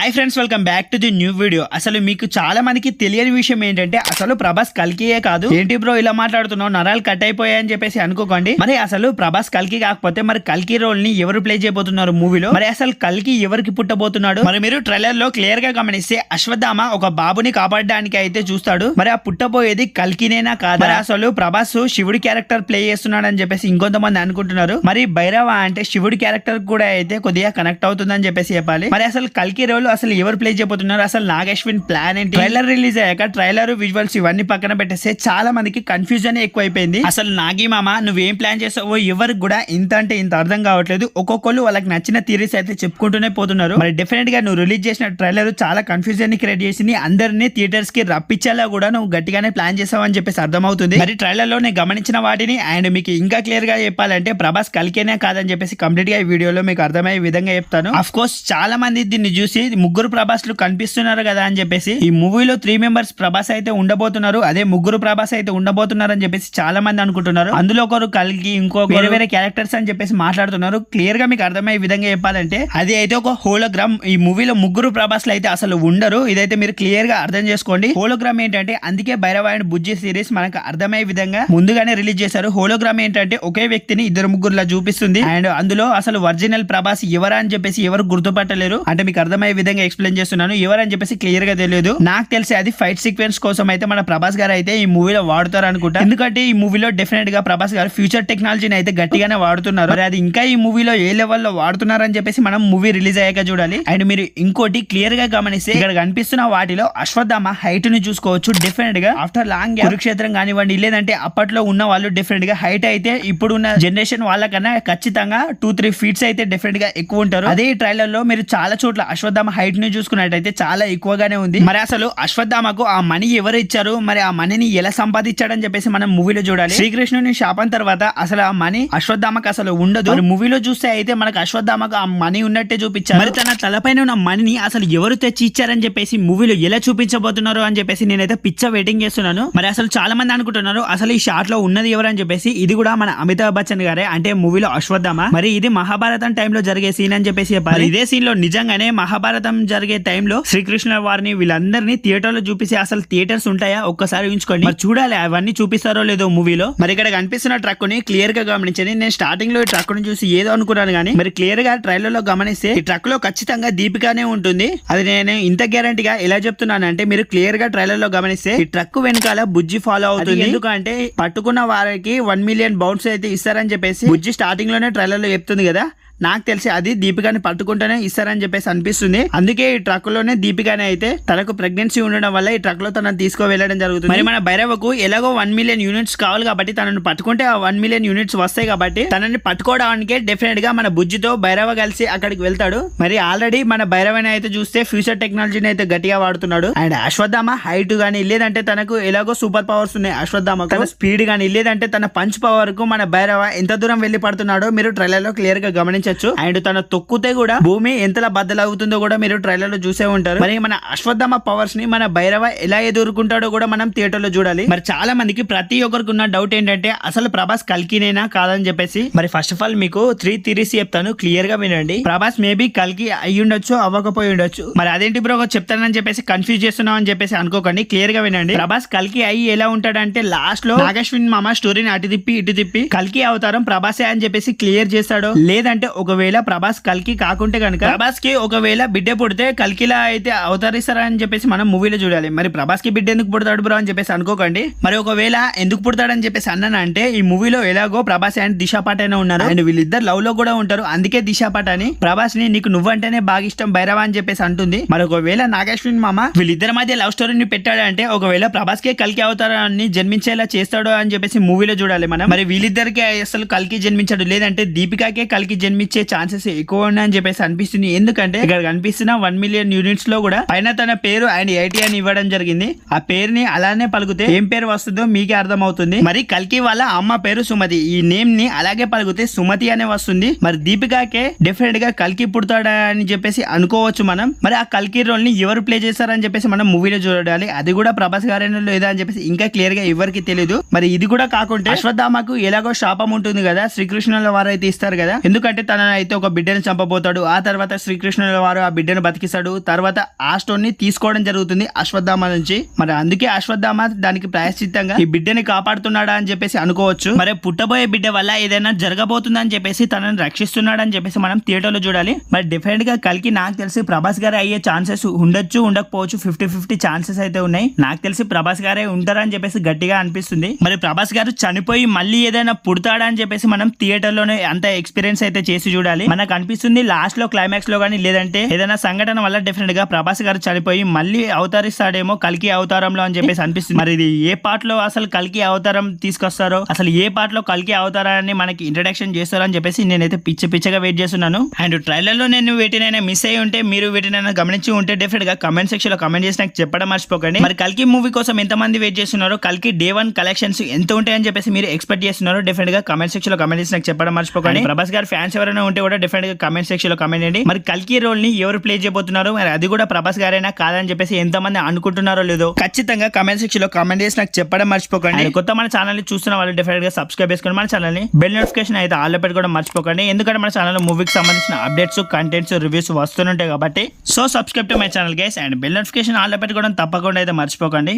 Hi friends, welcome back to the new video. అసలు మీకు చాలా మందికి తెలియని విషయం ఏంటంటే అసలు ప్రభాస్ కల్కియే కాదు. ఏంటి బ్రో ఇలా మాట్లాడుతున్నావు, నరాలు కట్ అయిపోయాయని చెప్పేసి అనుకోకండి. మరి అసలు ప్రభాస్ కల్కి కాకపోతే మరి కల్కి రోల్ ని ఎవరు ప్లే చేయబోతున్నారు మూవీలో? మరి అసలు కల్కి ఎవరికి పుట్టబోతున్నాడు? మరి మీరు ట్రైలర్ లో క్లియర్ గా గమనిస్తే అశ్వత్థామ ఒక బాబుని కాపాడడానికి అయితే చూస్తాడు. మరి ఆ పుట్టబోయేది కల్కినేనా కాదా? మరి అసలు ప్రభాస్ శివుడి క్యారెక్టర్ ప్లే చేస్తున్నాడు అని చెప్పేసి ఇంకొంతమంది అనుకుంటున్నారు. మరి భైరవ అంటే శివుడి క్యారెక్టర్ కూడా అయితే కొద్దిగా కనెక్ట్ అవుతుందని చెప్పేసి చెప్పాలి. మరి అసలు కల్కి రోల్ అసలు ఎవరు ప్లే చేయబోతున్నారు, అసలు నాగశ్విన్ ప్లాన్ ఏంటి? ట్రైలర్ రిలీజ్ అయ్యాక ట్రైలర్ విజువల్స్ ఇవన్నీ పక్కన పెట్టేస్తే చాలా మందికి కన్ఫ్యూజన్ ఎక్కువైపోయింది. అసలు నాగి మామ నువ్వేం ప్లాన్ చేసావో ఎవరికి కూడా ఇంత అంటే ఇంత అర్థం కావట్లేదు. ఒక్కొక్కరు వాళ్ళకి నచ్చిన థియరీస్ అయితే చెప్పుకుంటూనే పోతున్నారు. మరి డెఫినెట్ గా నువ్వు రిలీజ్ చేసిన ట్రైలర్ చాలా కన్ఫ్యూజన్ ని క్రియేట్ చేసింది. అందరినీ థియేటర్స్ కి రప్పించేలా కూడా నువ్వు గట్టిగానే ప్లాన్ చేసావు అని చెప్పేసి అర్థమవుతుంది. మరి ట్రైలర్ లో నేను గమనించిన వాటిని అండ్ మీకు ఇంకా క్లియర్ గా చెప్పాలంటే ప్రభాస్ కల్కేనే కాదని చెప్పేసి కంప్లీట్ గా ఈ వీడియోలో మీకు అర్థమయ్యే విధంగా చెప్తాను. అఫ్ కోర్స్ చాలా మంది దీన్ని చూసి ముగ్గురు ప్రభాస్లు కనిపిస్తున్నారు కదా అని చెప్పేసి ఈ మూవీలో 3 మెంబర్స్ ప్రభాస్ అయితే ఉండబోతున్నారు, అదే ముగ్గురు ప్రభాస్ అయితే ఉండబోతున్నారు అని చెప్పేసి చాలా మంది అనుకుంటున్నారు. అందులో ఒకరు కల్కి, ఇంకో వేరే వేరే క్యారెక్టర్స్ అని చెప్పేసి మాట్లాడుతున్నారు. క్లియర్ గా మీకు అర్థమయ్యే విధంగా చెప్పాలంటే అది అయితే ఒక హోలోగ్రామ్. ఈ మూవీలో ముగ్గురు ప్రభాస్లు అయితే అసలు ఉండరు. ఇదైతే మీరు క్లియర్ గా అర్థం చేసుకోండి. హోలోగ్రామ్ ఏంటంటే అందుకే భైరవ అండ్ బుజ్జి సిరీస్ మనకు అర్థమయ్యే విధంగా ముందుగానే రిలీజ్ చేశారు. హోలోగ్రామ్ ఏంటంటే ఒకే వ్యక్తిని ఇద్దరు ముగ్గురులా చూపిస్తుంది అండ్ అందులో అసలు ఒరిజినల్ ప్రభాస్ ఎవరా అని చెప్పేసి ఎవరు గుర్తుపట్టలేరు. అంటే మీకు అర్థమయ్యే విధంగా ఎక్స్ప్లెయిన్ చేస్తున్నాను. ఎవరని చెప్పేసి క్లియర్ గా తెలియదు. నాకు తెలిసి అది ఫైట్ సీక్వెన్స్ కోసం అయితే మన ప్రభాస్ గారు అయితే ఈ మూవీలో వాడుతారు అనుకుంటా. ఎందుకంటే ఈ మూవీలో డెఫినెట్ గా ప్రభాస్ గారు ఫ్యూచర్ టెక్నాలజీని అయితే గట్టిగానే వాడుతున్నారు. మరి అది ఇంకా ఈ మూవీలో ఏ లెవెల్లో వాడుతున్నారు అని చెప్పేసి మనం మూవీ రిలీజ్ అయ్యాక చూడాలి. అండ్ మీరు ఇంకోటి క్లియర్ గా గమనిస్తే ఇక్కడ కనిపిస్తున్న వాటిలో అశ్వత్థామ హైట్ ని చూసుకోవచ్చు. డెఫినెట్ గా ఆఫ్టర్ లాంగ్ కురుక్షేత్రం కానివ్వండి, లేదంటే అప్పట్లో ఉన్న వాళ్ళు డెఫినెట్ గా హైట్ అయితే ఇప్పుడున్న జనరేషన్ వాళ్ళకన్నా ఖచ్చితంగా 2-3 ఫీట్స్ అయితే డెఫినెట్ గా ఎక్కువ ఉంటారు. అదే ఈ ట్రైలర్ లో మీరు చాలా చోట్ల అశ్వత్థామ హైట్ ని చూసుకున్నట్టయితే చాలా ఎక్కువగానే ఉంది. మరి అసలు అశ్వత్థామకు ఆ మనీ ఎవరు ఇచ్చారు, మరి ఆ మనీని ఎలా సంపాదించాడని చెప్పేసి మనం మూవీలో చూడాలి. శ్రీకృష్ణుని శాపం తర్వాత అసలు ఆ మనీ అశ్వత్థామకు అసలు ఉండదు. మూవీలో చూస్తే అయితే మనకు అశ్వత్థామకు ఆ మనీ ఉన్నట్టే చూపించారు. మరి తన తలపైన ఉన్న మనీని అసలు ఎవరు తెచ్చి ఇచ్చారని చెప్పేసి మూవీలో ఎలా చూపించబోతున్నారు అని చెప్పేసి నేనైతే పిచ్చ వెయిటింగ్ చేస్తున్నాను. మరి అసలు చాలా మంది అనుకుంటున్నారు అసలు ఈ షాట్ లో ఉన్నది ఎవరు అని చెప్పేసి. ఇది కూడా మన అమితాబ్ బచ్చన్ గారే, అంటే మూవీలో అశ్వత్థామ. మరి ఇది మహాభారతం టైంలో జరిగే సీన్ అని చెప్పేసి చెప్పాలి. ఇదే సీన్ లో నిజంగానే మహాభారతం జరిగే టైంలో శ్రీకృష్ణ వారిని వీళ్ళందరినీ థియేటర్ లో చూపిస్తే అసలు థియేటర్స్ ఉంటాయా ఒక్కసారి ఊహించుకోండి. మరి చూడాలి అవన్నీ చూపిస్తారో లేదో మూవీలో. మరి ఇక్కడ కనిపిస్తున్న ట్రక్ ని క్లియర్ గా గమనించండి. నేను స్టార్టింగ్ లో ఈ ట్రక్ ని చూసి ఏదో అనుకున్నాను కానీ మరి క్లియర్ గా ట్రైలర్ లో గమనిస్తే ఈ ట్రక్ లో ఖచ్చితంగా దీపికానే ఉంటుంది. అది నేను ఇంత గ్యారంటీగా ఎలా చెప్తున్నాను అంటే మీరు క్లియర్ గా ట్రైలర్ లో గమనిస్తే ఈ ట్రక్ వెనకాల బుజ్జి ఫాలో అవుతుంది. ఎందుకంటే పట్టుకున్న వారికి 1 మిలియన్ బౌన్స్ అయితే ఇస్తారని చెప్పేసి బుజ్జి స్టార్టింగ్ లోనే ట్రైలర్ లో చెప్తుంది కదా. నాకు తెలిసి అది దీపికాని పట్టుకుంటేనే ఇస్తారని చెప్పేసి అనిపిస్తుంది. అందుకే ఈ ట్రక్ లోనే దీపికాని అయితే తనకు ప్రెగ్నెన్సీ ఉండడం వల్ల ఈ ట్రక్ లో తనను తీసుకువెళ్ళడం జరుగుతుంది. మరి మన భైరవకు ఎలాగో 1 మిలియన్ యూనిట్స్ కావాలి కాబట్టి తనను పట్టుకుంటే ఆ 1 మిలియన్ యూనిట్స్ వస్తాయి కాబట్టి తనని పట్టుకోవడానికే డెఫినెట్ గా మన బుజ్జితో భైరవ కలిసి అక్కడికి వెళ్తాడు. మరి ఆల్రెడీ మన భైరవని అయితే చూస్తే ఫ్యూచర్ టెక్నాలజీని అయితే గట్టిగా వాడుతున్నాడు. అండ్ అశ్వత్థామ హైట్ గానీ లేదంటే తనకు ఎలాగో సూపర్ పవర్స్ ఉన్నాయి అశ్వత్థామకు, తన స్పీడ్ గానీ లేదంటే తన పంచ్ పవర్ కు మన భైరవ ఎంత దూరం వెళ్లి పడుతున్నాడో మీరు ట్రైలర్ లో క్లియర్ గా గమనించవచ్చు. అండ్ తన తొక్కుతే కూడా భూమి ఎంతలా బద్దలవుతుందో కూడా మీరు ట్రైలర్ లో చూసే ఉంటారు. మరి మన అశ్వత్థామ పవర్స్ ని మన భైరవ ఎలా ఎదుర్కొంటాడో కూడా మనం థియేటర్ లో చూడాలి. మరి చాలా మందికి ప్రతి ఒక్కరికి ఉన్న డౌట్ ఏంటంటే అసలు ప్రభాస్ కల్కినేనా కాదని చెప్పేసి. మరి ఫస్ట్ ఆఫ్ ఆల్ మీకు 3 థియరీస్ చెప్తాను, క్లియర్ గా వినండి. ప్రభాస్ మేబీ కల్కి అయ్యి ఉండొచ్చు, అవ్వకపోయి ఉండొచ్చు. మరి అదేంటి బ్రో చెప్తానని చెప్పేసి కన్ఫ్యూజ్ చేస్తున్నాం అని చెప్పేసి అనుకోకండి. క్లియర్ గా వినండి. ప్రభాస్ కల్కి అయ్యి ఎలా ఉంటాడంటే లాస్ట్ లో నాగశ్విన్ మామ స్టోరీని అటు తిప్పి ఇటు తిప్పి కల్కి అవతారం ప్రభాసే అని చెప్పేసి క్లియర్ చేస్తాడు. లేదంటే ఒకవేళ ప్రభాస్ కల్కి కాకుంటే కనుక ప్రభాస్ కి ఒకవేళ బిడ్డ పుడితే కల్కిలా అయితే అవతరిస్తారా అని చెప్పేసి మనం మూవీలో చూడాలి. మరి ప్రభాస్ కి బిడ్డ ఎందుకు పుడతాడు బ్రో అని చెప్పేసి అనుకోకండి. మరి ఒకవేళ ఎందుకు పుడతాడని చెప్పేసి అన్నానంటే ఈ మూవీలో ఎలాగో ప్రభాస్ అండ్ దిశా పాటనే ఉన్నారు అండ్ వీళ్ళిద్దరు లవ్ లో కూడా ఉంటారు. అందుకే దిశా పాట అని ప్రభాస్ ని నీకు నువ్వంటేనే బాగా ఇష్టం భైరవ అని చెప్పేసి అంటుంది. మరి ఒకవేళ నాగశ్విన్ మామ వీళ్ళిద్దరి మధ్య లవ్ స్టోరీని పెట్టాడంటే ఒకవేళ ప్రభాస్ కి కల్కి అవతారాన్ని జన్మించేలా చేస్తాడు అని చెప్పేసి మూవీలో చూడాలి మనం. మరి వీళ్ళిద్దరికి అసలు కల్కి జన్మించాడు లేదంటే దీపికాకే కల్కి జన్మించే ఛాన్సెస్ ఎక్కువ ఉన్నాయని చెప్పేసి అనిపిస్తుంది. ఎందుకంటే ఇక్కడ కనిపిస్తున్న 1 మిలియన్ యూనిట్స్ లో కూడా పైన తన పేరు అండ్ 80 అని ఇవ్వడం జరిగింది. ఆ పేరుని అలానే పలికితే ఏం పేరు వస్తుందో మీకే అర్థం అవుతుంది. మరి కల్కి వాళ్ళ అమ్మ పేరు సుమతి, ఈ నేమ్ ని అలాగే పలికితే సుమతి అనే వస్తుంది. మరి దీపికాకే డెఫినెట్ గా కల్కి పుడతాడా అని చెప్పేసి అనుకోవచ్చు మనం. మరి ఆ కల్కి రోల్ ని ఎవరు ప్లే చేస్తారని చెప్పేసి మనం మూవీలో చూడాలి. అది కూడా ప్రభాస్ గారేనో లేదా అని చెప్పేసి ఇంకా క్లియర్ గా ఎవరికి తెలియదు. మరి ఇది కూడా కాకుండా అశ్వత్థామకు ఎలాగో శాపం ఉంటుంది కదా, శ్రీకృష్ణుల వారైతే ఇస్తారు కదా. ఎందుకంటే తనని అయితే ఒక బిడ్డని చంపబోతాడు. ఆ తర్వాత శ్రీకృష్ణుల వారు ఆ బిడ్డను బతికిస్తాడు. తర్వాత ఆ స్టోన్ ని తీసుకోవడం జరుగుతుంది అశ్వత్థామ నుంచి. మరి అందుకే అశ్వత్థామ దానికి ప్రాయశ్చిత్తంగా ఈ బిడ్డని కాపాడుతున్నాడా అని చెప్పేసి అనుకోవచ్చు. మరి పుట్టబోయే బిడ్డ వల్ల ఏదైనా జరగబోతుందని చెప్పేసి తనని రక్షిస్తున్నాడని చెప్పేసి మనం థియేటర్ లో చూడాలి. మరి డిఫరెంట్ గా కల్కి నాకు తెలిసి ప్రభాస్ గారే అయ్యే ఛాన్సెస్ ఉండొచ్చు, ఉండకపోవచ్చు. 50-50 ఛాన్సెస్ అయితే ఉన్నాయి. నాకు తెలిసి ప్రభాస్ గారే ఉంటారని చెప్పేసి గట్టిగా అనిపిస్తుంది. మరి ప్రభాస్ గారు చనిపోయి మళ్ళీ ఏదైనా పుడతాడా అని చెప్పేసి మనం థియేటర్ లోనే అంత ఎక్స్పీరియన్స్ అయితే చేసి చూడాలి. మనకు అనిపిస్తుంది లాస్ట్ లో క్లైమాక్స్ లో కానీ లేదంటే ఏదైనా సంఘటన వల్ల డిఫరెంట్ గా ప్రభాస్ గారు చనిపోయి మళ్ళీ అవతరిస్తాడేమో కల్కి అవతారంలో అని చెప్పేసి అనిపిస్తుంది. మరి ఇది ఏ పార్ట్ లో అసలు కల్కి అవతారం తీసుకొస్తారో, అసలు ఏ పార్ట్ లో కల్కి అవతారాన్ని మనకి ఇంట్రడక్షన్ చేస్తారో అని చెప్పేసి నేనైతే పిచ్చగా వెయిట్ చేస్తున్నాను. అండ్ ట్రైలర్ లో నేను వీటినైనా మిస్ అయ్యి ఉంటే, మీరు వీటినైనా గమనించి ఉంటే డెఫినెట్ గా కమెంట్ సెక్షన్ లో కమెంట్ చేసి నాకు చెప్పడం మర్చిపోకండి. మరి కల్కి మూవీ కోసం ఎంతమంది వెయిట్ చేస్తున్నారో, కల్కి డే 1 కలెక్షన్స్ ఎంత ఉంటాయని చెప్పేసి మీరు ఎక్స్పెక్ట్ చేస్తున్నారో డెఫినెట్ గా కమెంట్ సెక్షన్ లో కమెంట్ చేసి నాకు చెప్పడం మర్చిపోకండి. ప్రభాస్ గారు ఫ్యాన్స్ ఎవరైనా ఉంటే కూడా డెఫినెట్ గా కమెంట్ సెక్షన్ లో కమెంట్ చేయండి. మరి కల్కి రోల్ ని ఎవరు ప్లే చేయబోతున్నారు, మరి అది కూడా ప్రభాస్ గారైనా కాదని చెప్పేసి ఎంతమంది అనుకుంటున్నారో లేదో ఖచ్చితంగా కమెంట్ సెక్షన్ లో కమెంట్ చేసి నాకు చెప్పడం మర్చిపోకండి. కొత్త మన ఛానల్ ని చూస్తున్న వాళ్ళు డెఫినెట్ గా సబ్స్క్రైబ్ చేసుకుని మన ఛానల్ ని బెల్ నోటిఫికేషన్ అయితే ఆల్ పెట్టుకోవడం మర్చిపోకండి. ఎందుకంటే మన ఛానల్ మూవీకి సంబంధించిన అప్డేట్స్, కంటెంట్స్, రివ్యూస్ వస్తుంటాయి కాబట్టి. So subscribe to my channel guys and bell notification all పెట్టుకోవడం తప్పకుండా అయితే మర్చిపోకండి.